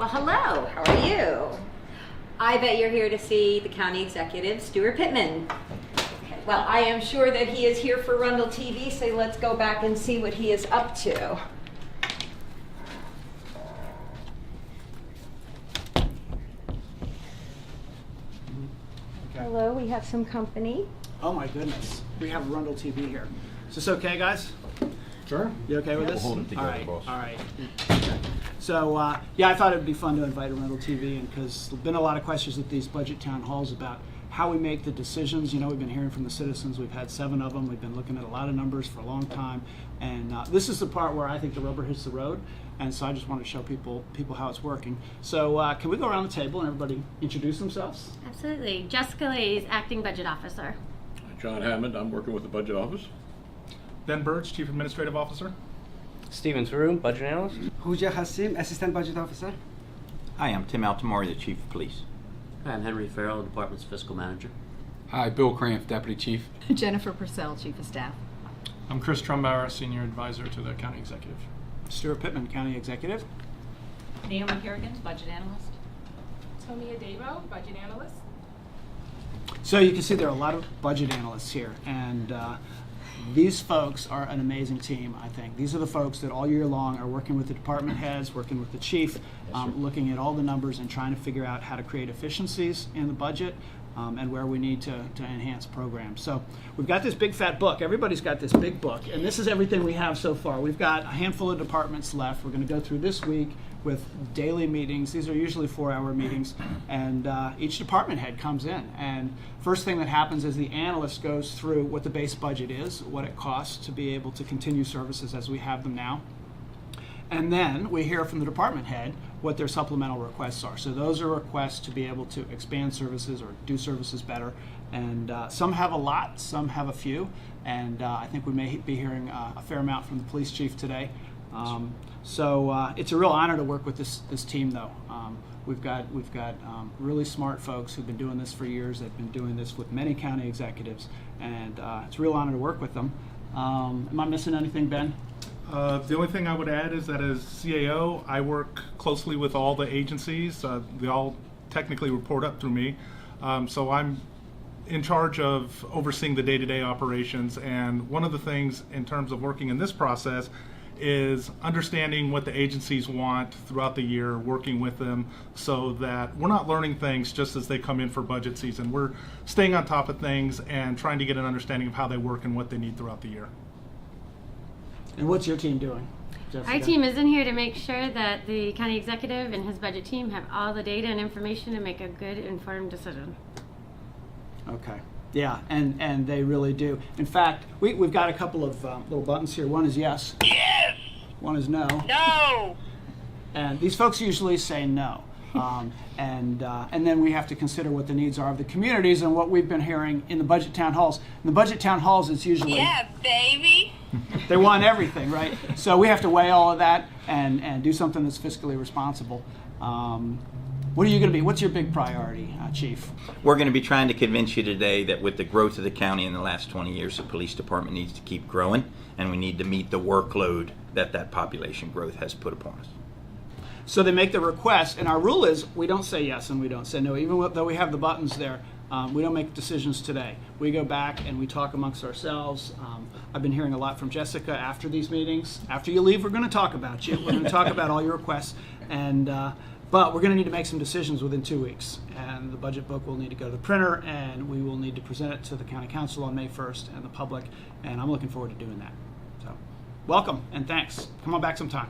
Well, hello. How are you? I bet you're here to see the County Executive Steuart Pittman. Okay. Well, I am sure that he is here for Arundel TV, so let's go back and see what he is up to. Okay. Hello, we have some company. Oh my goodness, we have Arundel TV here. Is this okay, guys? Sure. You okay with this? We'll hold it together, all right, boss. All right. Okay. So, yeah, I thought it would be fun to invite Arundel TV in because there's been a lot of questions at these budget town halls about how we make the decisions. You know, we've been hearing from the citizens. We've had 7 of them. We've been looking at a lot of numbers for a long time. And this is the part where I think the rubber hits the road. And so I just want to show people how it's working. So can we go around the table and everybody introduce themselves? Absolutely. Jessica Lays, Acting Budget Officer. John Hammond, I'm working with the Budget Office. Ben Birch, Chief Administrative Officer. Steven Saru, Budget Analyst. Huja Hassim, Assistant Budget Officer. Hi, I'm Tim Altamori, the Chief of Police. Hi, I'm Henry Farrell, Department's Fiscal Manager. Hi, Bill Cramp, Deputy Chief. Jennifer Purcell, Chief of Staff. I'm Chris Trumbauer, Senior Advisor to the County Executive. Steuart Pittman, County Executive. Naomi Kerrigan, Budget Analyst. Tony Adebo, Budget Analyst. So you can see there are a lot of budget analysts here, and these folks are an amazing team, I think. These are the folks that all year long are working with the department heads, working with the chief, looking at all the numbers and trying to figure out how to create efficiencies in the budget and where we need to enhance programs. So we've got this big fat book. Everybody's got this big book, and this is everything we have so far. We've got a handful of departments left. We're going to go through this week with daily meetings. These are usually 4-hour meetings, and each department head comes in. And first thing that happens is the analyst goes through what the base budget is, what it costs to be able to continue services as we have them now. And then we hear from the department head what their supplemental requests are. So those are requests to be able to expand services or do services better. And some have a lot, some have a few. And I think we may be hearing a fair amount from the police chief today. So it's a real honor to work with this team, though. We've got really smart folks who've been doing this for years. They've been doing this with many county executives, and it's a real honor to work with them. Am I missing anything, Ben? The only thing I would add is that as CAO, I work closely with all the agencies. They all technically report up through me. So I'm in charge of overseeing the day-to-day operations. And one of the things in terms of working in this process is understanding what the agencies want throughout the year, working with them so that we're not learning things just as they come in for budget season. We're staying on top of things and trying to get an understanding of how they work and what they need throughout the year. And what's your team doing, Jessica? Our team is in here to make sure that the county executive and his budget team have all the data and information to make a good, informed decision. Okay. Yeah, and they really do. In fact, we've got a couple of little buttons here. One is yes. Yes! One is no. No! And these folks usually say no. And then we have to consider what the needs are of the communities and what we've been hearing in the budget town halls. In the budget town halls, it's usually... Yeah, baby! They want everything, right? So we have to weigh all of that and do something that's fiscally responsible. What are you going to be? What's your big priority, Chief? We're going to be trying to convince you today that with the growth of the county in the last 20 years, the police department needs to keep growing, and we need to meet the workload that population growth has put upon us. So they make the request, and our rule is we don't say yes and we don't say no. Even though we have the buttons there, we don't make decisions today. We go back and we talk amongst ourselves. I've been hearing a lot from Jessica after these meetings. After you leave, we're going to talk about you. We're going to talk about all your requests, but we're going to need to make some decisions within 2 weeks. And the budget book will need to go to the printer, and we will need to present it to the county council on May 1st and the public, and I'm looking forward to doing that. So welcome and thanks. Come on back sometime.